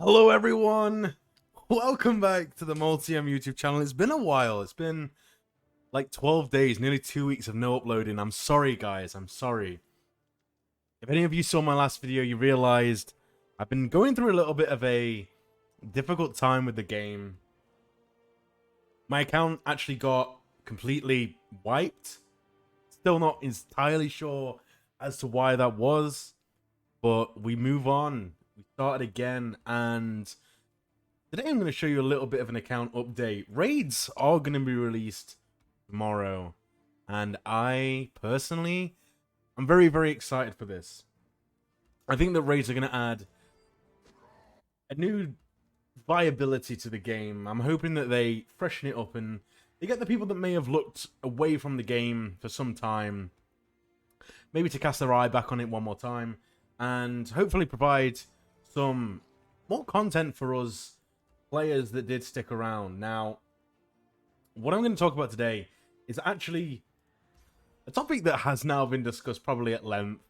Hello everyone! Welcome back to the MoleTM YouTube channel. It's been a while. It's been like 12 days, nearly 2 weeks of no uploading. I'm sorry guys, I'm sorry. If any of you saw my last video, you realized I've been going through a little bit of a difficult time with the game. My account actually got completely wiped. Still not entirely sure as to why that was, but we move on. We started again, and today I'm going to show you a little bit of an account update. Raids are going to be released tomorrow, and I personally I'm very, very excited for this. I think that raids are going to add a new viability to the game. I'm hoping that they freshen it up and they get the people that may have looked away from the game for some time, maybe to cast their eye back on it one more time, and hopefully provide some more content for us players that did stick around. Now, what I'm going to talk about today is actually a topic that has now been discussed probably at length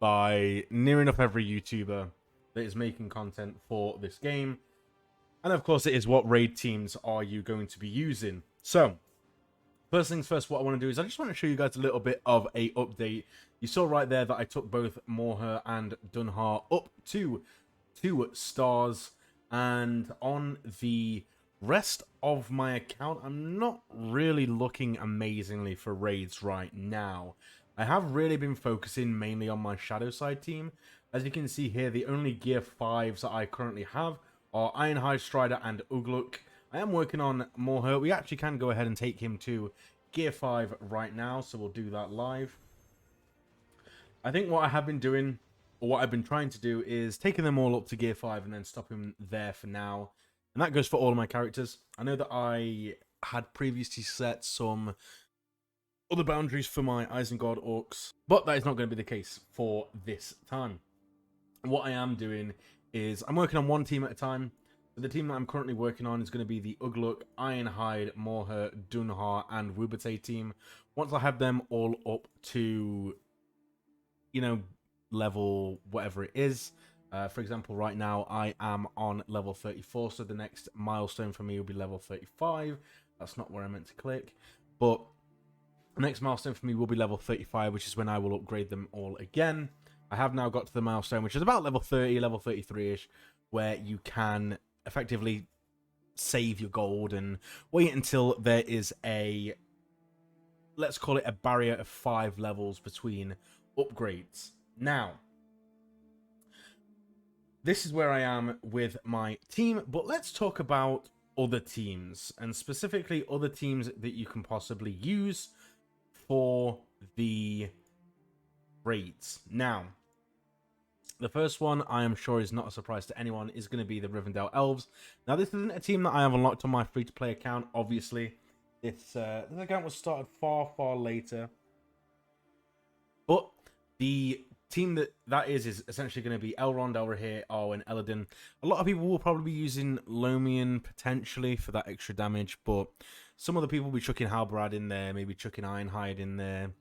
by near enough every YouTuber that is making content for this game. And of course, it is what raid teams are you going to be using. So, first things first, what I want to do is I just want to show you guys a little bit of a update. You saw right there that I took both Morher and Dunhar up to 2 stars. And on the rest of my account, I'm not really looking amazingly for raids right now. I have really been focusing mainly on my shadow side team. As you can see here, the only gear 5s that I currently have are Ironhide, Strider, and Ugluk. I am working on Morher. We actually can go ahead and take him to gear 5 right now, so we'll do that live. I think what I have been doing, or what I've been trying to do, is taking them all up to gear 5 and then stopping there for now. And that goes for all of my characters. I know that I had previously set some other boundaries for my Isengard Orcs, but that is not going to be the case for this time. What I am doing is I'm working on one team at a time. The team that I'm currently working on is going to be the Ugluk, Ironhide, Morher, Dunhar, and Wubate team. Once I have them all up to, you know, level whatever it is. For example, right now I am on level 34, so the next milestone for me will be level 35. That's not where I meant to click, but the next milestone for me will be level 35, which is when I will upgrade them all again. I have now got to the milestone, which is about level 30, level 33-ish, where you can effectively save your gold and wait until there is a, let's call it a barrier of 5 levels between upgrades. Now, this is where I am with my team, but let's talk about other teams, and specifically other teams that you can possibly use for the raids. Now, the first one, I am sure is not a surprise to anyone, is going to be the Rivendell Elves. Now, this isn't a team that I have unlocked on my free-to-play account, obviously. This account was started far, far later. But the team that is essentially going to be Elrond, Elrahir, Arwen, Eladin. A lot of people will probably be using Lomian potentially for that extra damage, but some other people will be chucking Halbrad in there, maybe chucking Ironhide in there.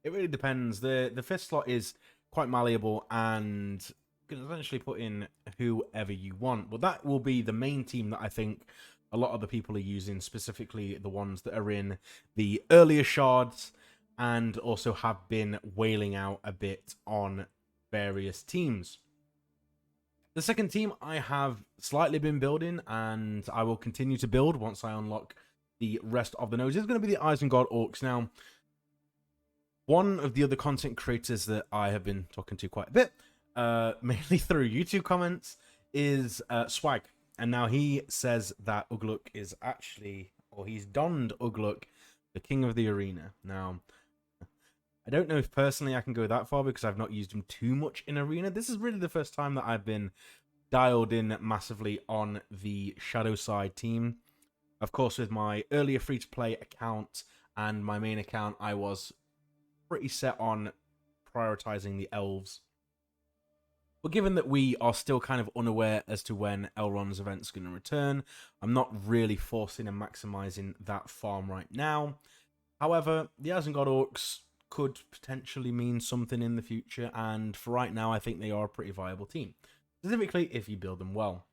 It really depends. The 5th slot is quite malleable and you can essentially put in whoever you want, but that will be the main team that I think a lot of the people are using, specifically the ones that are in the earlier shards and also have been wailing out a bit on various teams. The second team I have slightly been building, and I will continue to build once I unlock the rest of the nodes. It's going to be the Isengard Orcs. Now, one of the other content creators that I have been talking to quite a bit, mainly through YouTube comments, is Swag. And now he says that Ugluk is actually, or he's donned Ugluk, the king of the arena. Now, I don't know if personally I can go that far because I've not used him too much in arena. This is really the first time that I've been dialed in massively on the shadow side team. Of course, with my earlier free-to-play account and my main account, I was pretty set on prioritizing the elves. But given that we are still kind of unaware as to when Elrond's event's going to return, I'm not really forcing and maximizing that farm right now. However, the Isengard Orcs could potentially mean something in the future, and for right now, I think they are a pretty viable team. Specifically, if you build them well.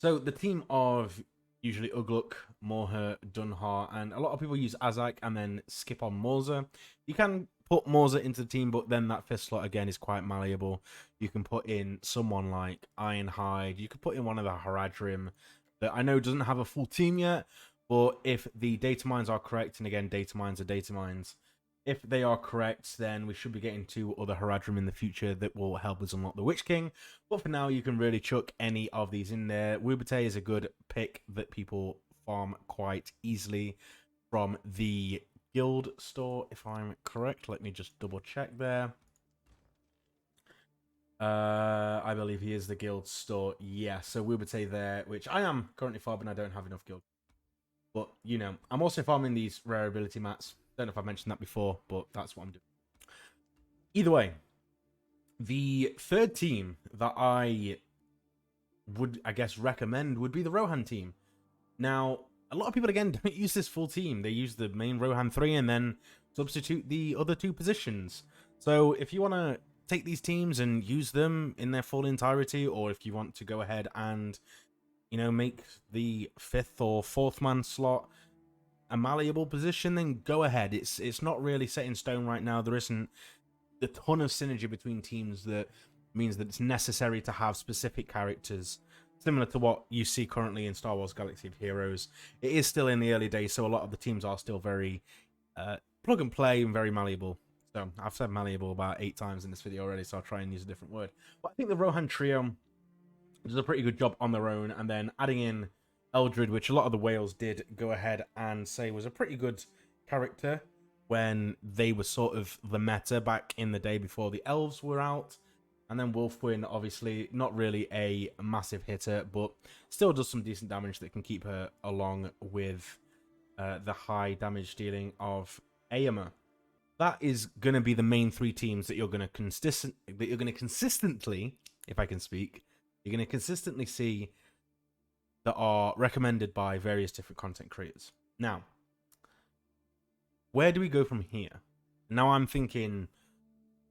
So the team of usually Ugluk, Morha, Dunhar, and a lot of people use Azak and then skip on Morza. You can put Morza into the team, but then that fifth slot again is quite malleable. You can put in someone like Ironhide. You could put in one of the Haradrim that I know doesn't have a full team yet, but if the data mines are correct, and again, data mines are data mines, if they are correct, then we should be getting two other Haradrim in the future that will help us unlock the Witch King. But for now, you can really chuck any of these in there. Wubate is a good pick that people farm quite easily from the guild store, if I'm correct. Let me just double check there. I believe he is the guild store. Yeah, so Wubate there, which I am currently farming. I don't have enough guild. But, you know, I'm also farming these rare ability mats. Don't know if I mentioned that before, but that's what I'm doing. Either way, the third team that I would, I guess, recommend would be the Rohan team. Now, a lot of people, again, don't use this full team. They use the main Rohan 3 and then substitute the other two positions. So if you want to take these teams and use them in their full entirety, or if you want to go ahead and, you know, make the 5th or 4th man slot a malleable position, then go ahead. It's not really set in stone right now. There isn't a ton of synergy between teams that means that it's necessary to have specific characters similar to what you see currently in Star Wars Galaxy of Heroes. It is still in the early days, so a lot of the teams are still very plug and play and very malleable. So I've said malleable about 8 times in this video already, so I'll try and use a different word. But I think the Rohan Trio does a pretty good job on their own, and then adding in Eldred, which a lot of the whales did go ahead and say was a pretty good character when they were sort of the meta back in the day before the elves were out. And then Wolfwin, obviously, not really a massive hitter, but still does some decent damage that can keep her along with the high damage dealing of Aema. That is going to be the main 3 teams that you're going to consistently, if I can speak, you're going to consistently see that are recommended by various different content creators. Now, where do we go from here? Now I'm thinking,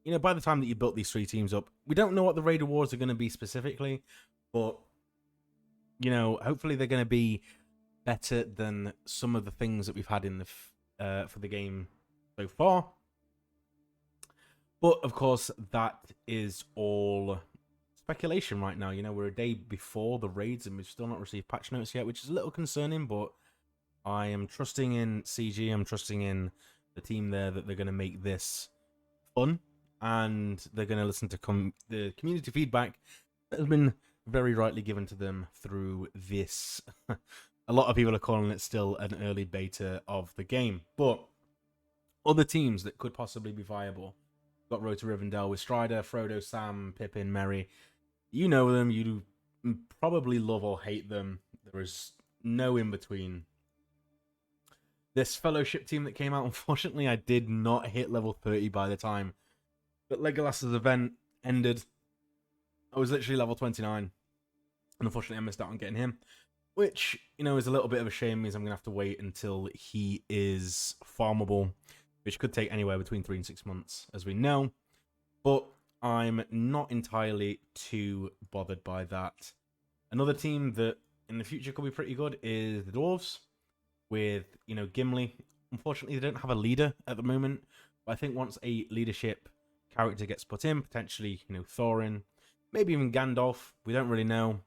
you know, by the time that you built these 3 teams up, we don't know what the raid awards are going to be specifically, but, you know, hopefully they're going to be better than some of the things that we've had in the for the game so far. But of course, that is all speculation right now. You know, we're a day before the raids and we've still not received patch notes yet, which is a little concerning, but I am trusting in CG. I'm trusting in the team there that they're going to make this fun and they're going to listen to the community feedback that has been very rightly given to them through this. A lot of people are calling it still an early beta of the game, but other teams that could possibly be viable. Got Road to Rivendell with Strider, Frodo, Sam, Pippin, Merry. You know them. You probably love or hate them. There is no in between. This Fellowship team that came out, unfortunately, I did not hit level 30 by the time that Legolas's event ended. I was literally level 29. And unfortunately, I missed out on getting him. Which, you know, is a little bit of a shame, means I'm going to have to wait until he is farmable, which could take anywhere between 3 and 6 months, as we know. But I'm not entirely too bothered by that. Another team that in the future could be pretty good is the Dwarves, with, you know, Gimli. Unfortunately, they don't have a leader at the moment, but I think once a leadership character gets put in, potentially, you know, Thorin, maybe even Gandalf, we don't really know.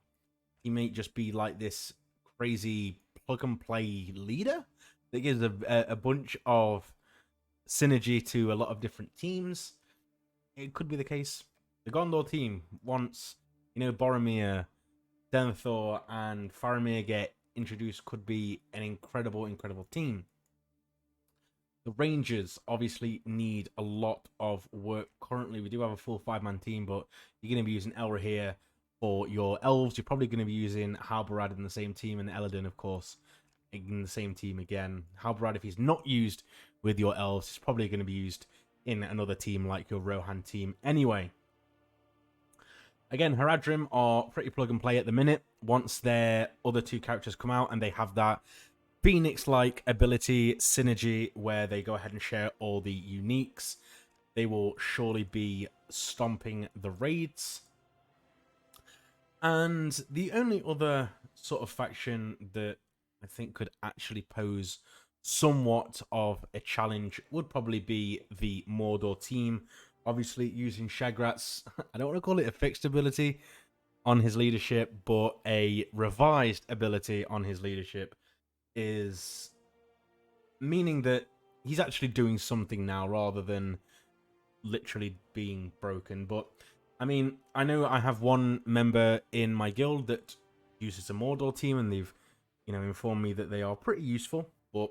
He may just be like this crazy plug-and-play leader that gives a bunch of synergy to a lot of different teams. It could be the case. The Gondor team, once, you know, Boromir, Denethor, and Faramir get introduced, could be an incredible, incredible team. The Rangers obviously need a lot of work currently. We do have a full 5-man team, but you're going to be using Elra here for your elves. You're probably going to be using Halbarad in the same team, and Eladin, of course, in the same team again. Halbarad, if he's not used with your elves, is probably going to be used in another team like your Rohan team anyway. Again, Haradrim are pretty plug and play at the minute. Once their other 2 characters come out and they have that Phoenix-like ability synergy where they go ahead and share all the uniques, they will surely be stomping the raids. And the only other sort of faction that I think could actually pose somewhat of a challenge would probably be the Mordor team. Obviously, using Shagrat's, I don't want to call it a fixed ability on his leadership, but a revised ability on his leadership is meaning that he's actually doing something now rather than literally being broken. But I mean, I know I have one member in my guild that uses a Mordor team, and they've, informed me that they are pretty useful, but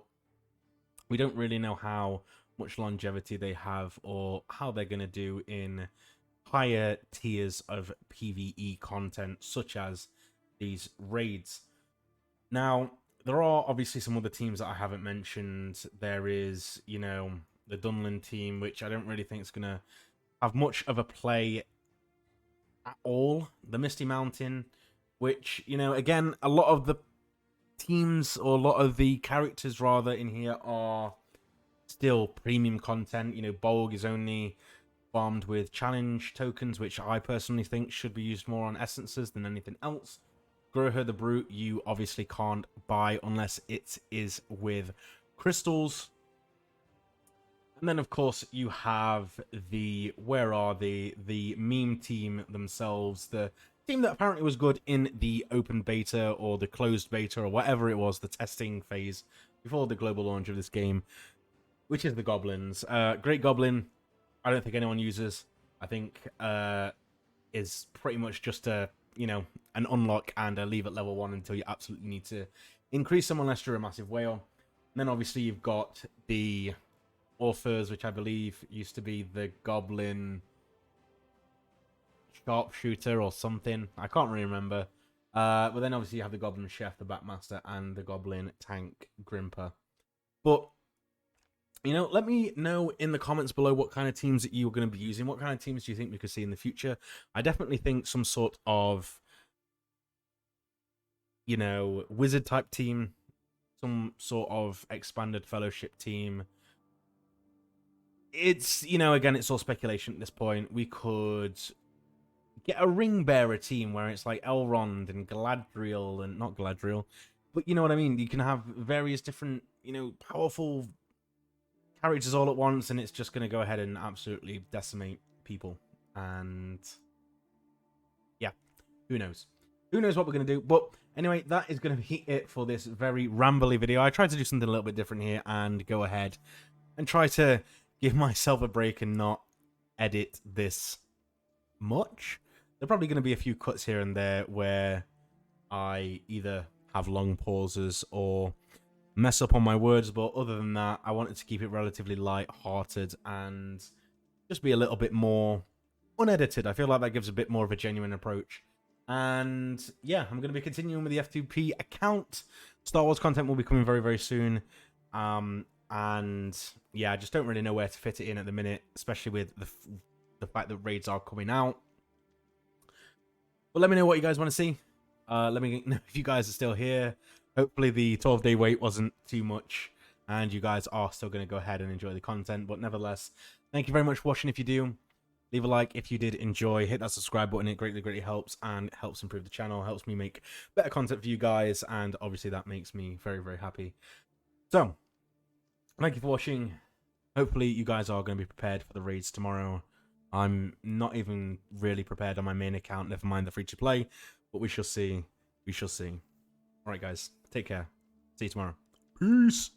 we don't really know how much longevity they have or how they're going to do in higher tiers of PvE content, such as these raids. Now, there are obviously some other teams that I haven't mentioned. There is, the Dunlin team, which I don't really think is going to have much of a play at all. The Misty Mountain, which, again, a lot of the teams, or a lot of the characters rather, in here are still premium content. Bolg is only farmed with challenge tokens, which I personally think should be used more on essences than anything else. Groher the Brute, you obviously can't buy unless it is with crystals. And then, of course, you have the meme team themselves, the team that apparently was good in the open beta or the closed beta or whatever it was, the testing phase before the global launch of this game, which is the Goblins. Great Goblin, I don't think anyone uses. I think is pretty much just a, an unlock and a leave at level 1 until you absolutely need to increase them unless you're a massive whale. And then obviously you've got the Orphers, which I believe used to be the Goblin Sharpshooter or something. I can't really remember. But then obviously you have the Goblin Chef, the Backmaster, and the Goblin Tank Grimper. But, let me know in the comments below what kind of teams that you're going to be using. What kind of teams do you think we could see in the future? I definitely think some sort of, wizard type team, some sort of expanded fellowship team. It's, again, it's all speculation at this point. We could get a ring bearer team where it's like Elrond and Galadriel, and not Galadriel, but you know what I mean? You can have various different, powerful characters all at once, and it's just going to go ahead and absolutely decimate people. And yeah, who knows? Who knows what we're going to do? But anyway, that is going to be it for this very rambly video. I tried to do something a little bit different here and go ahead and try to give myself a break and not edit this much. There are probably going to be a few cuts here and there where I either have long pauses or mess up on my words, but other than that, I wanted to keep it relatively light-hearted and just be a little bit more unedited. I feel like that gives a bit more of a genuine approach. And yeah, I'm going to be continuing with the F2P account. Star Wars content will be coming very, very soon. And yeah, I just don't really know where to fit it in at the minute, especially with the fact that raids are coming out. But let me know what you guys want to see. Let me know if you guys are still here. Hopefully the 12-day wait wasn't too much, and you guys are still going to go ahead and enjoy the content. But nevertheless, thank you very much for watching. If you do, leave a like if you did enjoy. Hit that subscribe button. It greatly, greatly helps, and helps improve the channel, helps me make better content for you guys, and obviously that makes me very, very happy. So, thank you for watching. Hopefully you guys are going to be prepared for the raids tomorrow. I'm not even really prepared on my main account, never mind the free-to-play, but we shall see. We shall see. Alright guys, take care. See you tomorrow. Peace!